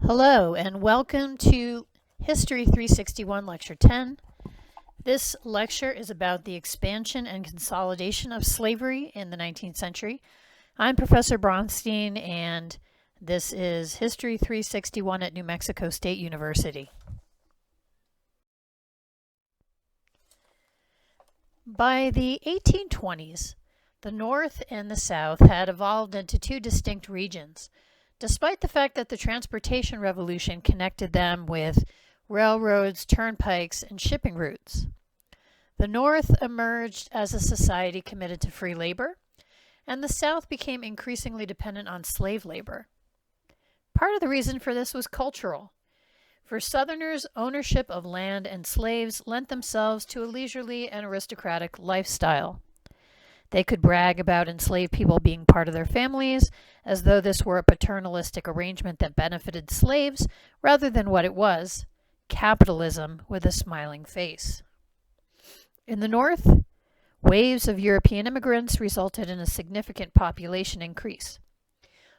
Hello and welcome to History 361 Lecture 10. This lecture is about the expansion and consolidation of slavery in the 19th century. I'm Professor Bronstein and this is History 361 at New Mexico State University. By the 1820s, the North and the South had evolved into two distinct regions, despite the fact that the transportation revolution connected them with railroads, turnpikes, and shipping routes. The North emerged as a society committed to free labor, and the South became increasingly dependent on slave labor. Part of the reason for this was cultural. For Southerners, ownership of land and slaves lent themselves to a leisurely and aristocratic lifestyle. They could brag about enslaved people being part of their families, as though this were a paternalistic arrangement that benefited slaves rather than what it was, capitalism with a smiling face. In the North, waves of European immigrants resulted in a significant population increase.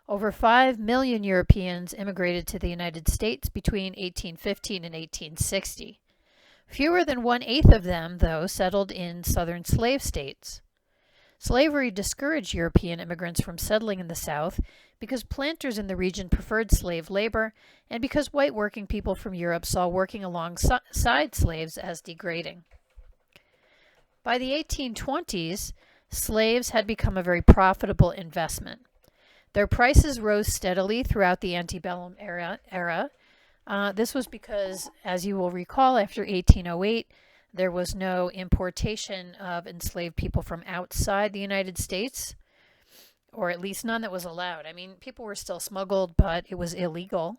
Over 5 million Europeans immigrated to the United States between 1815 and 1860. Fewer than 1/8 of them, though, settled in southern slave states. Slavery discouraged European immigrants from settling in the South because planters in the region preferred slave labor and because white working people from Europe saw working alongside slaves as degrading. By the 1820s, slaves had become a very profitable investment. Their prices rose steadily throughout the antebellum era. This was because, as you will recall, after 1808, there was no importation of enslaved people from outside the United States, or at least none that was allowed. I mean, people were still smuggled, but it was illegal.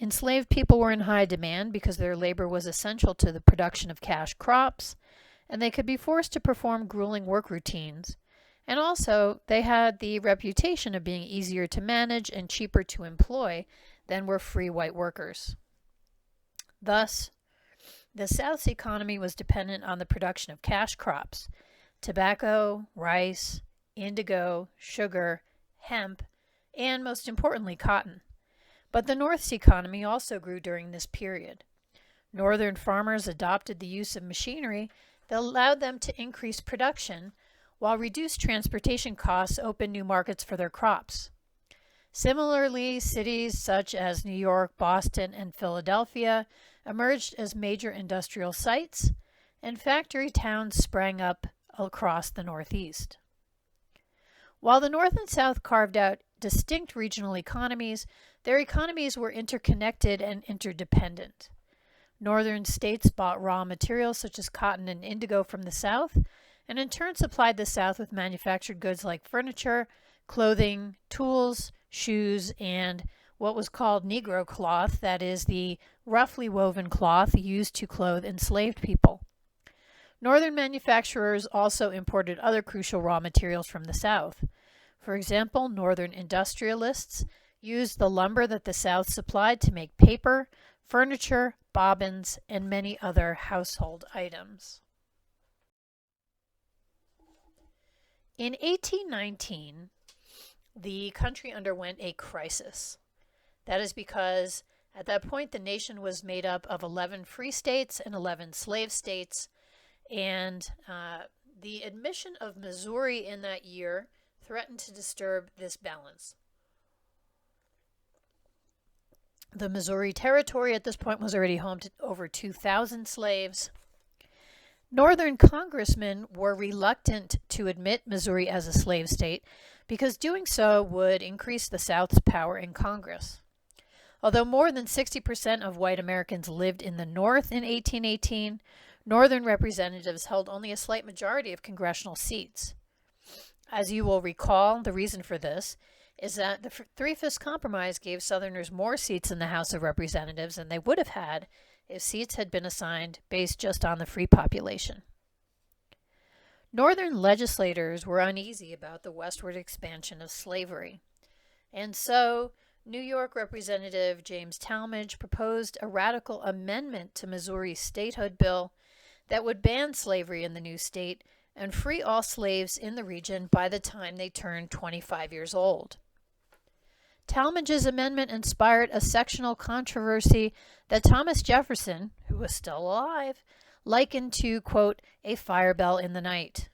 Enslaved people were in high demand because their labor was essential to the production of cash crops, and they could be forced to perform grueling work routines. And also, they had the reputation of being easier to manage and cheaper to employ than were free white workers. Thus, the South's economy was dependent on the production of cash crops: tobacco, rice, indigo, sugar, hemp, and most importantly, cotton. But the North's economy also grew during this period. Northern farmers adopted the use of machinery that allowed them to increase production, while reduced transportation costs opened new markets for their crops. Similarly, cities such as New York, Boston, and Philadelphia emerged as major industrial sites, and factory towns sprang up across the Northeast. While the North and South carved out distinct regional economies, their economies were interconnected and interdependent. Northern states bought raw materials such as cotton and indigo from the South, and in turn supplied the South with manufactured goods like furniture, clothing, tools, shoes, and what was called Negro cloth, that is, the roughly woven cloth used to clothe enslaved people. Northern manufacturers also imported other crucial raw materials from the South. For example, Northern industrialists used the lumber that the South supplied to make paper, furniture, bobbins, and many other household items. In 1819, the country underwent a crisis. That is because at that point the nation was made up of 11 free states and 11 slave states, and the admission of Missouri in that year threatened to disturb this balance. The Missouri Territory at this point was already home to over 2,000 slaves. Northern congressmen were reluctant to admit Missouri as a slave state because doing so would increase the South's power in Congress. Although more than 60% of white Americans lived in the North in 1818, Northern representatives held only a slight majority of congressional seats. As you will recall, the reason for this is that the Three-Fifths Compromise gave Southerners more seats in the House of Representatives than they would have had if seats had been assigned based just on the free population. Northern legislators were uneasy about the westward expansion of slavery, and so New York Representative James Talmadge proposed a radical amendment to Missouri's statehood bill that would ban slavery in the new state and free all slaves in the region by the time they turned 25 years old. Talmadge's amendment inspired a sectional controversy that Thomas Jefferson, who was still alive, likened to, quote, a fire bell in the night.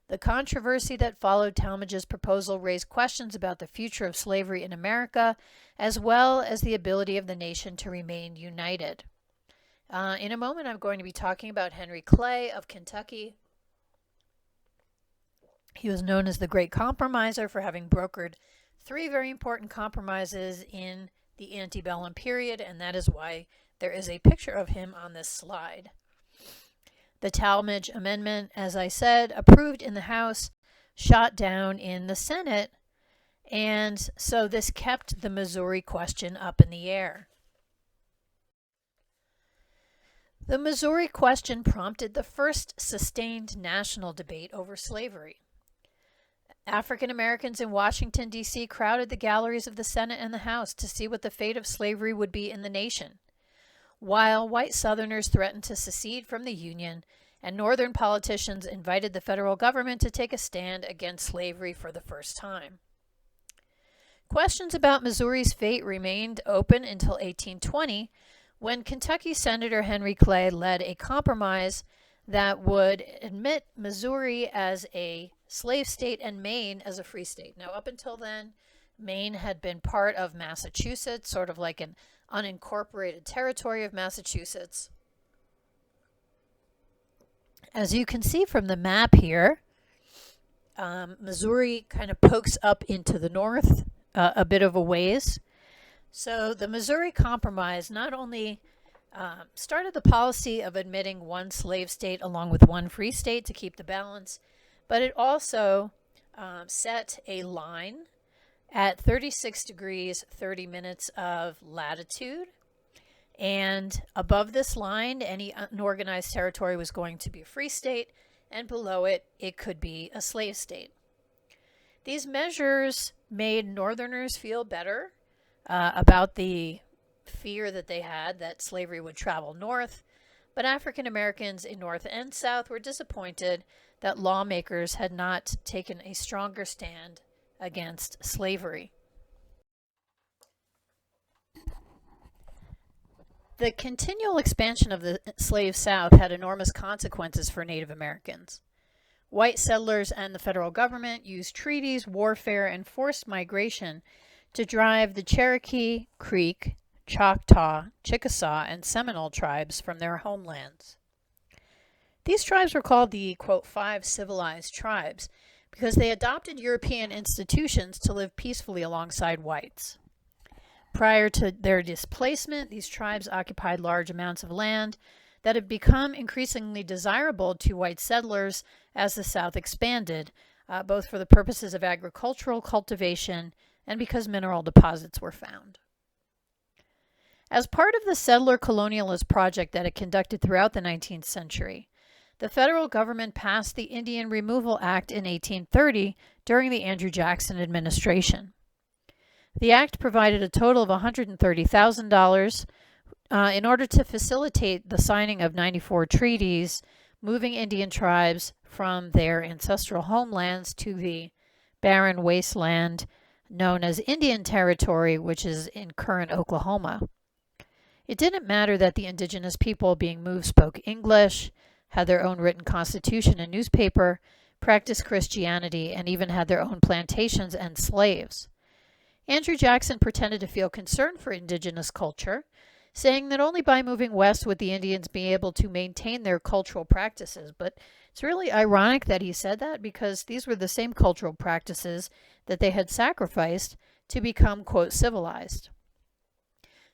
The controversy that followed Talmadge's proposal raised questions about the future of slavery in America, as well as the ability of the nation to remain united. In a moment, I'm going to be talking about Henry Clay of Kentucky. He was known as the Great Compromiser for having brokered 3 very important compromises in the antebellum period, and that is why there is a picture of him on this slide. The Talmadge Amendment, as I said, approved in the House, shot down in the Senate, and so this kept the Missouri question up in the air. The Missouri question prompted the first sustained national debate over slavery. African Americans in Washington, D.C. crowded the galleries of the Senate and the House to see what the fate of slavery would be in the nation, while white Southerners threatened to secede from the Union and Northern politicians invited the federal government to take a stand against slavery for the first time. Questions about Missouri's fate remained open until 1820, when Kentucky Senator Henry Clay led a compromise that would admit Missouri as a slave state and Maine as a free state. Now, up until then, Maine had been part of Massachusetts, sort of like an unincorporated territory of Massachusetts. As you can see from the map here, Missouri kind of pokes up into the north a bit of a ways. So the Missouri Compromise not only started the policy of admitting one slave state along with one free state to keep the balance, but it also set a line at 36 degrees 30 minutes of latitude, and above this line any unorganized territory was going to be a free state, and below it it could be a slave state. These measures made Northerners feel better about the fear that they had that slavery would travel north, but African Americans in North and South were disappointed that lawmakers had not taken a stronger stand against slavery. The continual expansion of the slave South had enormous consequences for Native Americans. White settlers and the federal government used treaties, warfare, and forced migration to drive the Cherokee, Creek, Choctaw, Chickasaw, and Seminole tribes from their homelands. These tribes were called the, quote, 5 civilized tribes because they adopted European institutions to live peacefully alongside whites. Prior to their displacement, these tribes occupied large amounts of land that had become increasingly desirable to white settlers as the South expanded, both for the purposes of agricultural cultivation and because mineral deposits were found. As part of the settler colonialist project that it conducted throughout the 19th century, the federal government passed the Indian Removal Act in 1830 during the Andrew Jackson administration. The act provided a total of $130,000 in order to facilitate the signing of 94 treaties, moving Indian tribes from their ancestral homelands to the barren wasteland known as Indian Territory, which is in current Oklahoma. It didn't matter that the indigenous people being moved spoke English, had their own written constitution and newspaper, practiced Christianity, and even had their own plantations and slaves. Andrew Jackson pretended to feel concern for indigenous culture, saying that only by moving west would the Indians be able to maintain their cultural practices. But it's really ironic that he said that because these were the same cultural practices that they had sacrificed to become, quote, civilized.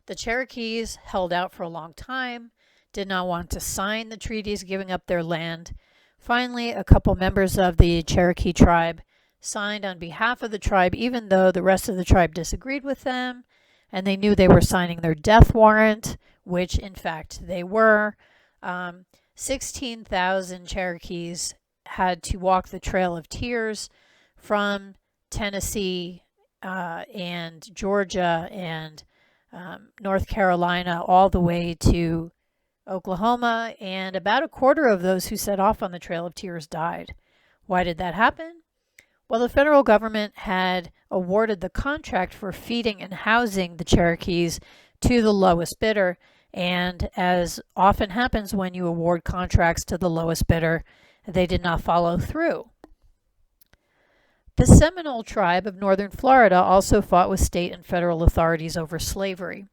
The Cherokees held out for a long time, did not want to sign the treaties giving up their land. Finally, a couple members of the Cherokee tribe signed on behalf of the tribe, even though the rest of the tribe disagreed with them, and they knew they were signing their death warrant, which in fact they were. 16,000 Cherokees had to walk the Trail of Tears from Tennessee and Georgia and North Carolina all the way to Oklahoma, and about a quarter of those who set off on the Trail of Tears died. Why did that happen? Well, the federal government had awarded the contract for feeding and housing the Cherokees to the lowest bidder, and as often happens when you award contracts to the lowest bidder, they did not follow through. The Seminole tribe of northern Florida also fought with state and federal authorities over slavery.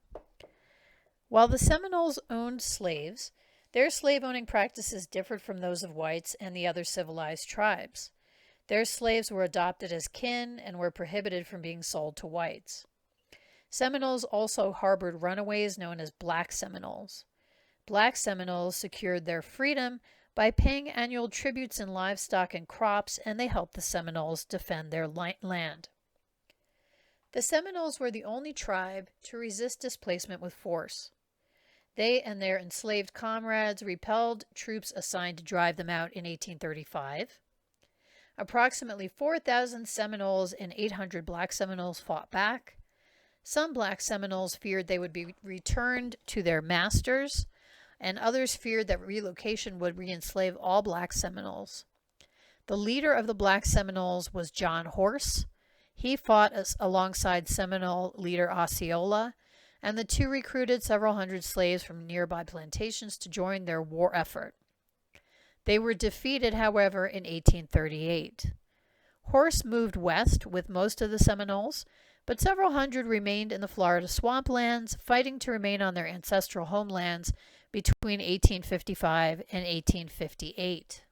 While the Seminoles owned slaves, their slave-owning practices differed from those of whites and the other civilized tribes. Their slaves were adopted as kin and were prohibited from being sold to whites. Seminoles also harbored runaways known as Black Seminoles. Black Seminoles secured their freedom by paying annual tributes in livestock and crops, and they helped the Seminoles defend their land. The Seminoles were the only tribe to resist displacement with force. They and their enslaved comrades repelled troops assigned to drive them out in 1835. Approximately 4,000 Seminoles and 800 Black Seminoles fought back. Some Black Seminoles feared they would be returned to their masters, and others feared that relocation would re-enslave all Black Seminoles. The leader of the Black Seminoles was John Horse. He fought alongside Seminole leader Osceola, and the two recruited several hundred slaves from nearby plantations to join their war effort. They were defeated, however, in 1838. Horse moved west with most of the Seminoles, but several hundred remained in the Florida swamplands, fighting to remain on their ancestral homelands between 1855 and 1858.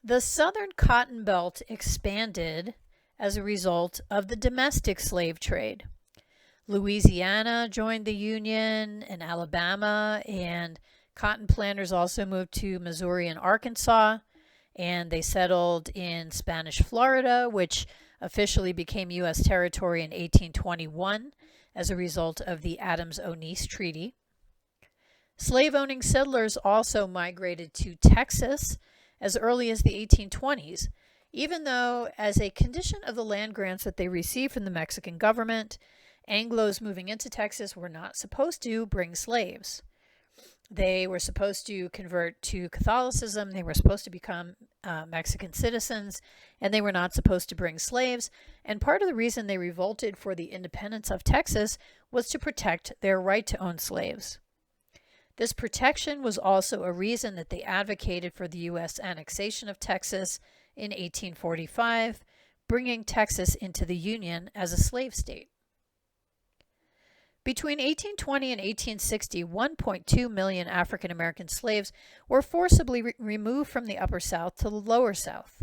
The Southern Cotton Belt expanded as a result of the domestic slave trade. Louisiana joined the Union, and Alabama, and cotton planters also moved to Missouri and Arkansas, and they settled in Spanish Florida, which officially became U.S. territory in 1821 as a result of the Adams-Onis Treaty. Slave-owning settlers also migrated to Texas as early as the 1820s, even though, as a condition of the land grants that they received from the Mexican government, Anglos moving into Texas were not supposed to bring slaves. They were supposed to convert to Catholicism, they were supposed to become Mexican citizens, and they were not supposed to bring slaves. And part of the reason they revolted for the independence of Texas was to protect their right to own slaves. This protection was also a reason that they advocated for the U.S. annexation of Texas in 1845, bringing Texas into the Union as a slave state. Between 1820 and 1860, 1.2 million African American slaves were forcibly removed from the Upper South to the Lower South.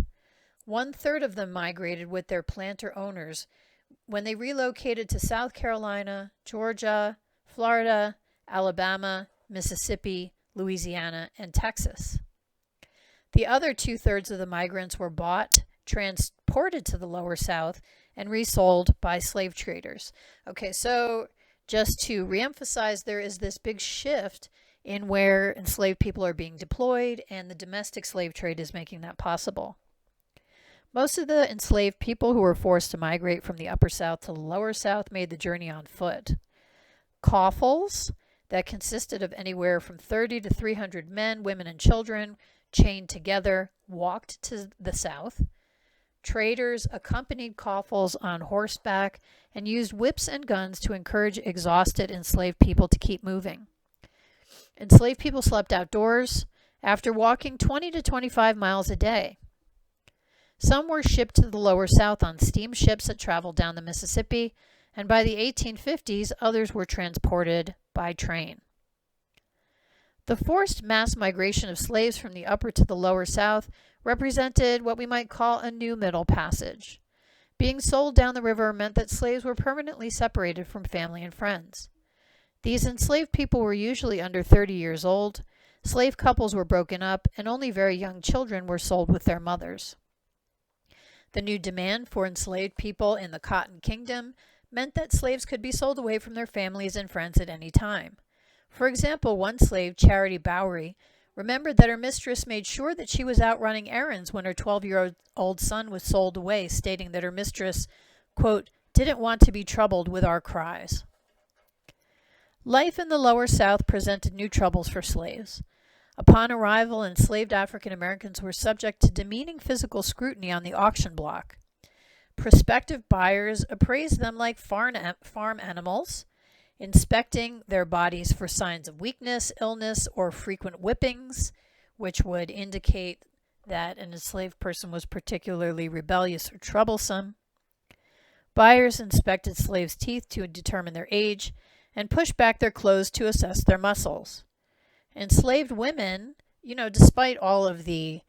1/3 of them migrated with their planter owners when they relocated to South Carolina, Georgia, Florida, Alabama, Mississippi, Louisiana, and Texas. The other 2/3 of the migrants were bought, transported to the Lower South, and resold by slave traders. Okay, so just to reemphasize, there is this big shift in where enslaved people are being deployed, and the domestic slave trade is making that possible. Most of the enslaved people who were forced to migrate from the Upper South to the Lower South made the journey on foot. Coffles that consisted of anywhere from 30 to 300 men, women, and children chained together walked to the South. Traders accompanied coffles on horseback and used whips and guns to encourage exhausted enslaved people to keep moving. Enslaved people slept outdoors after walking 20 to 25 miles a day. Some were shipped to the Lower South on steamships that traveled down the Mississippi, and by the 1850s, others were transported by train. The forced mass migration of slaves from the Upper to the Lower South represented what we might call a new Middle Passage. Being sold down the river meant that slaves were permanently separated from family and friends. These enslaved people were usually under 30 years old, slave couples were broken up, and only very young children were sold with their mothers. The new demand for enslaved people in the Cotton Kingdom meant that slaves could be sold away from their families and friends at any time. For example, one slave, Charity Bowery, remembered that her mistress made sure that she was out running errands when her 12-year-old son was sold away, stating that her mistress, quote, didn't want to be troubled with our cries. Life in the Lower South presented new troubles for slaves. Upon arrival, enslaved African Americans were subject to demeaning physical scrutiny on the auction block. Prospective buyers appraised them like farm animals, inspecting their bodies for signs of weakness, illness, or frequent whippings, which would indicate that an enslaved person was particularly rebellious or troublesome. Buyers inspected slaves' teeth to determine their age and pushed back their clothes to assess their muscles. Enslaved women, despite all of the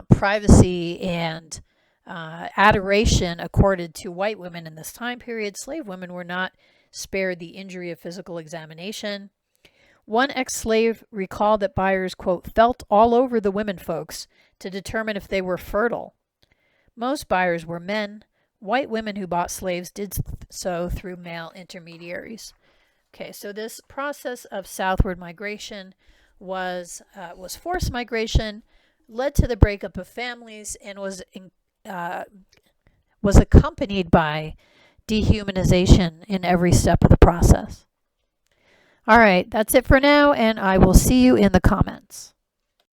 privacy and adoration accorded to white women in this time period, slave women were not spared the injury of physical examination. One ex-slave recalled that buyers, quote, felt all over the women folks to determine if they were fertile. Most buyers were men. White women who bought slaves did so through male intermediaries. Okay, so this process of southward migration was forced migration, led to the breakup of families, and was accompanied by dehumanization in every step of the process. All right, that's it for now, and I will see you in the comments.